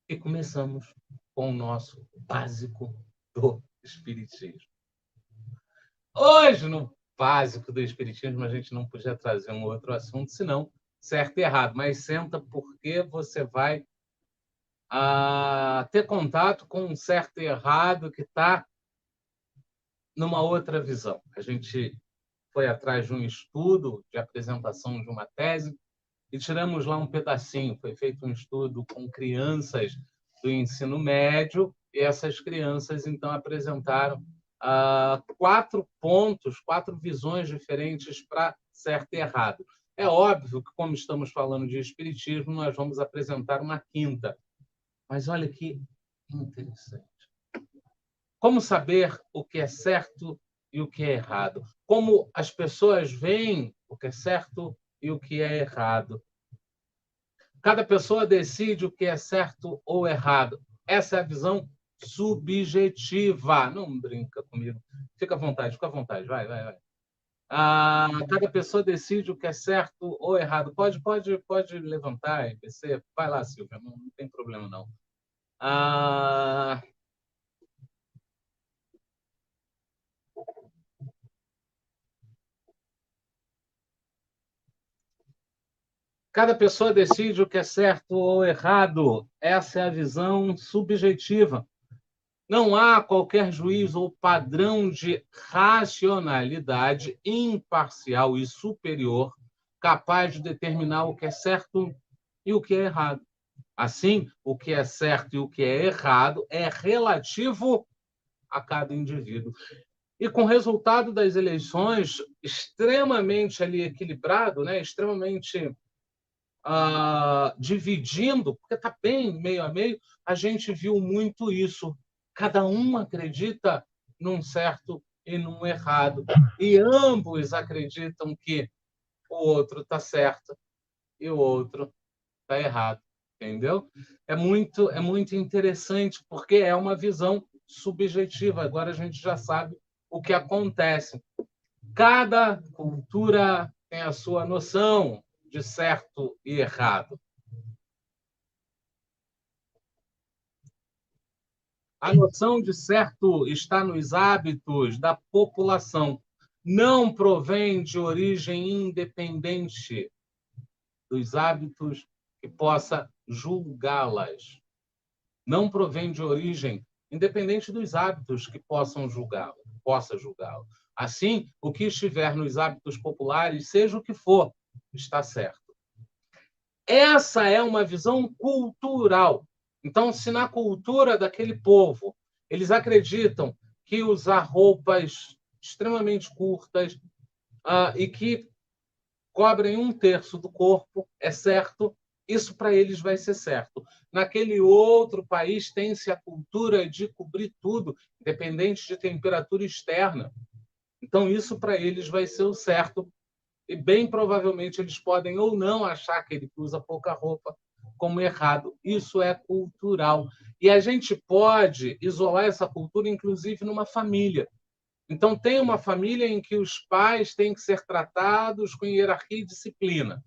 e começamos com o nosso básico do Espiritismo. Hoje, no básico do Espiritismo, a gente não podia trazer um outro assunto, senão certo e errado. Mas senta porque você vai ter contato com um certo e errado que está numa outra visão. A gente foi atrás de um estudo de apresentação de uma tese e tiramos lá um pedacinho. Foi feito um estudo com crianças do ensino médio e essas crianças, então, apresentaram 4 pontos, 4 visões diferentes para certo e errado. É óbvio que, como estamos falando de espiritismo, nós vamos apresentar uma quinta. Mas olha que interessante. Como saber o que é certo e o que é errado? Como as pessoas veem o que é certo e o que é errado? Cada pessoa decide o que é certo ou errado. Essa é a visão subjetiva. Não brinca comigo. Fica à vontade. Vai. Cada pessoa decide o que é certo ou errado. Pode levantar e descer. Vai lá, Silvia, não tem problema, não. Cada pessoa decide o que é certo ou errado. Essa é a visão subjetiva. Não há qualquer juízo ou padrão de racionalidade imparcial e superior capaz de determinar o que é certo e o que é errado. Assim, o que é certo e o que é errado é relativo a cada indivíduo. E com o resultado das eleições extremamente ali equilibrado, né, extremamente dividindo, porque está bem meio a meio, a gente viu muito isso. Cada um acredita num certo e num errado. E ambos acreditam que o outro está certo e o outro está errado. Entendeu? É muito interessante, porque é uma visão subjetiva. Agora a gente já sabe o que acontece. Cada cultura tem a sua noção de certo e errado. A noção de certo está nos hábitos da população. Não provém de origem independente dos hábitos que possa julgá-las. Não provém de origem independente dos hábitos que possa julgá-lo. Assim, o que estiver nos hábitos populares, seja o que for, está certo. Essa é uma visão cultural. Então, se na cultura daquele povo eles acreditam que usar roupas extremamente curtas e que cobrem 1/3 do corpo é certo, isso para eles vai ser certo. Naquele outro país tem-se a cultura de cobrir tudo, independente de temperatura externa. Então, isso para eles vai ser o certo, e bem provavelmente eles podem ou não achar aquele que usa pouca roupa como errado. Isso é cultural. E a gente pode isolar essa cultura, inclusive, numa família. Então, tem uma família em que os pais têm que ser tratados com hierarquia e disciplina,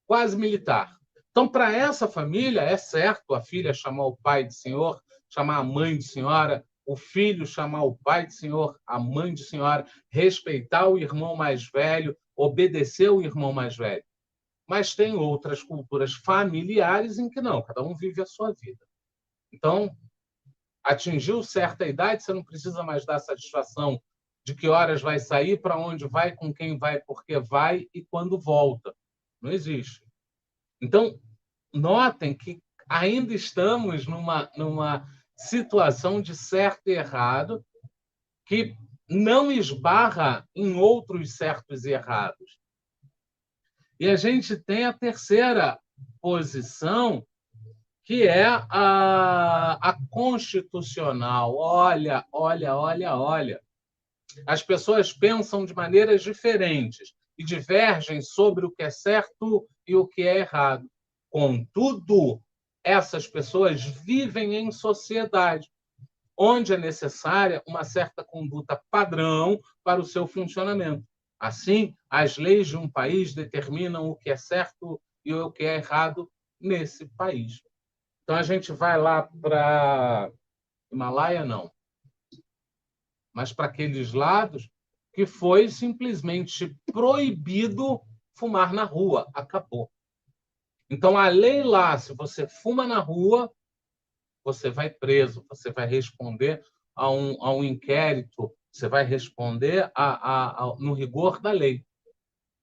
quase militar. Então, para essa família, é certo a filha chamar o pai de senhor, chamar a mãe de senhora, o filho chamar o pai de senhor, a mãe de senhora, respeitar o irmão mais velho, obedecer o irmão mais velho. Mas tem outras culturas familiares em que não, cada um vive a sua vida. Então, atingiu certa idade, você não precisa mais dar satisfação de que horas vai sair, para onde vai, com quem vai, por que vai e quando volta. Não existe. Então, notem que ainda estamos numa situação de certo e errado que não esbarra em outros certos e errados. E a gente tem a terceira posição, que é a constitucional. Olha. As pessoas pensam de maneiras diferentes e divergem sobre o que é certo e o que é errado. Contudo, essas pessoas vivem em sociedade, onde é necessária uma certa conduta padrão para o seu funcionamento. Assim, as leis de um país determinam o que é certo e o que é errado nesse país. Então, a gente vai lá para Himalaia, não, mas para aqueles lados que foi simplesmente proibido fumar na rua. Acabou. Então, a lei lá, se você fuma na rua, você vai preso, você vai responder a um inquérito, você vai responder no rigor da lei.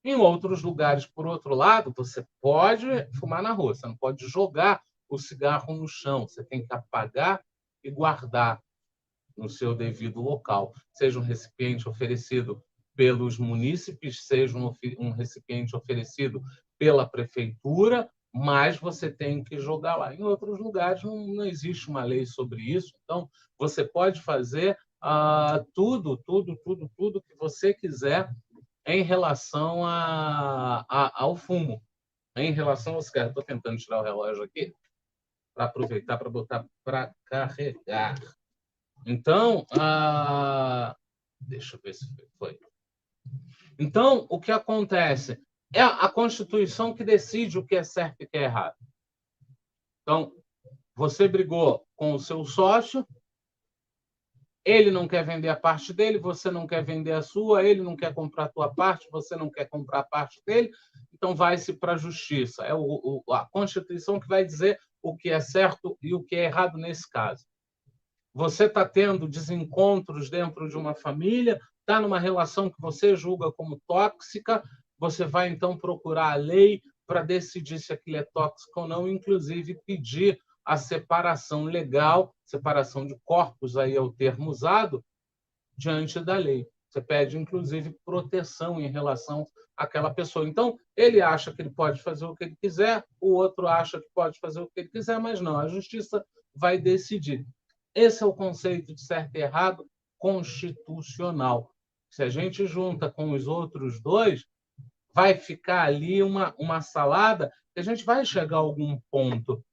Em outros lugares, por outro lado, você pode fumar na rua, você não pode jogar o cigarro no chão, você tem que apagar e guardar no seu devido local, seja um recipiente oferecido pelos munícipes, seja um recipiente oferecido pela prefeitura, mas você tem que jogar lá. Em outros lugares não existe uma lei sobre isso, então você pode fazer tudo que você quiser em relação ao fumo, em relação ao cigarro. Estou tentando tirar o relógio aqui para aproveitar para botar para carregar. Então, deixa eu ver se foi. Então, o que acontece? É a Constituição que decide o que é certo e o que é errado. Então, você brigou com o seu sócio, ele não quer vender a parte dele, você não quer vender a sua, ele não quer comprar a tua parte, você não quer comprar a parte dele, então vai-se para a justiça. É a Constituição que vai dizer o que é certo e o que é errado nesse caso. Você está tendo desencontros dentro de uma família, está numa relação que você julga como tóxica, você vai então procurar a lei para decidir se aquilo é tóxico ou não, inclusive pedir a separação legal, separação de corpos, aí é o termo usado, diante da lei. Você pede, inclusive, proteção em relação àquela pessoa. Então, ele acha que ele pode fazer o que ele quiser, o outro acha que pode fazer o que ele quiser, mas não, a justiça vai decidir. Esse é o conceito de certo e errado constitucional. Se a gente junta com os outros dois, vai ficar ali uma salada que a gente vai chegar a algum ponto.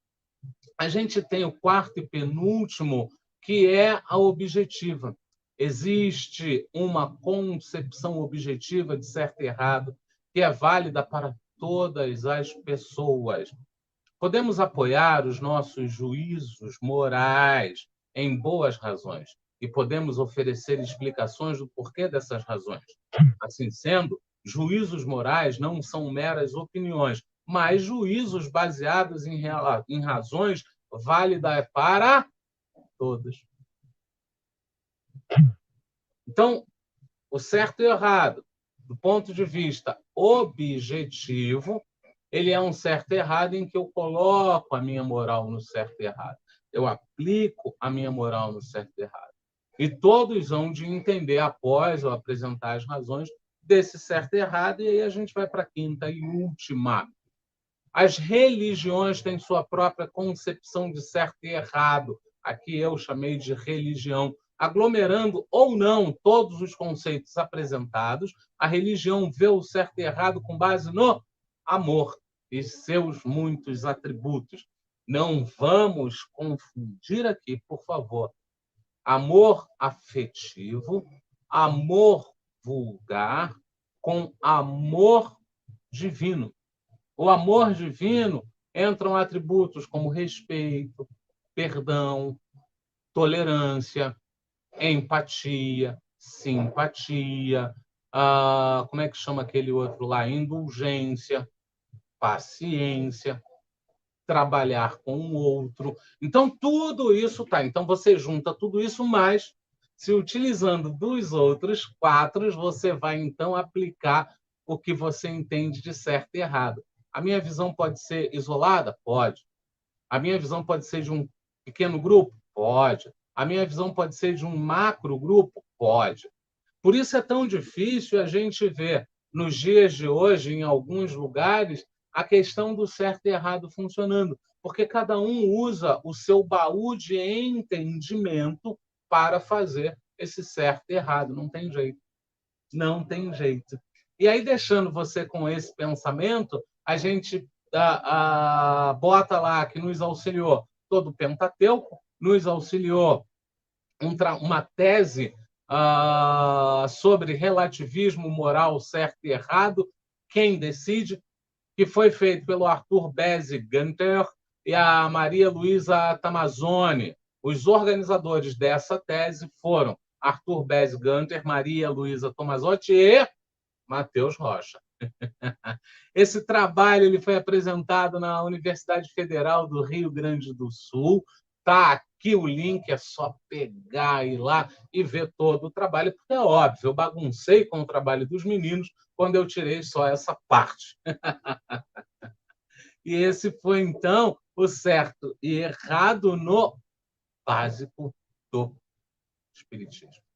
A gente tem o quarto e penúltimo, que é a objetiva. Existe uma concepção objetiva de certo e errado que é válida para todas as pessoas. Podemos apoiar os nossos juízos morais em boas razões e podemos oferecer explicações do porquê dessas razões. Assim sendo, juízos morais não são meras opiniões, mas juízos baseados em razões válidas para todos. Então, o certo e o errado, do ponto de vista objetivo, ele é um certo e errado em que eu coloco a minha moral no certo e errado. Eu aplico a minha moral no certo e errado. E todos vão de entender, após eu apresentar as razões, desse certo e errado, e aí a gente vai para a quinta e última. As religiões têm sua própria concepção de certo e errado. Aqui eu chamei de religião. Aglomerando ou não todos os conceitos apresentados, a religião vê o certo e errado com base no amor e seus muitos atributos. Não vamos confundir aqui, por favor, amor afetivo, amor vulgar, com amor divino. O amor divino entram atributos como respeito, perdão, tolerância, empatia, simpatia, como é que chama aquele outro lá? Indulgência, paciência, trabalhar com o outro. Então, tudo isso tá. Então, você junta tudo isso, mas se utilizando dos outros quatro, você vai, então, aplicar o que você entende de certo e errado. A minha visão pode ser isolada? Pode. A minha visão pode ser de um pequeno grupo? Pode. A minha visão pode ser de um macro grupo? Pode. Por isso é tão difícil a gente ver, nos dias de hoje, em alguns lugares, a questão do certo e errado funcionando, porque cada um usa o seu baú de entendimento para fazer esse certo e errado. Não tem jeito. Não tem jeito. E aí, deixando você com esse pensamento, a gente bota lá que nos auxiliou todo o Pentateuco, nos auxiliou uma tese sobre relativismo moral certo e errado, quem decide, que foi feito pelo Arthur Besse Gunther, e a Maria Luísa Tamazoni. Os organizadores dessa tese foram Arthur Bez Ganter, Maria Luísa Tomasotti e Matheus Rocha. Esse trabalho ele foi apresentado na Universidade Federal do Rio Grande do Sul. Tá aqui o link, é só pegar, ir lá e ver todo o trabalho, porque é óbvio, eu baguncei com o trabalho dos meninos quando eu tirei só essa parte. E esse foi, então, o certo e errado no básico do Espiritismo.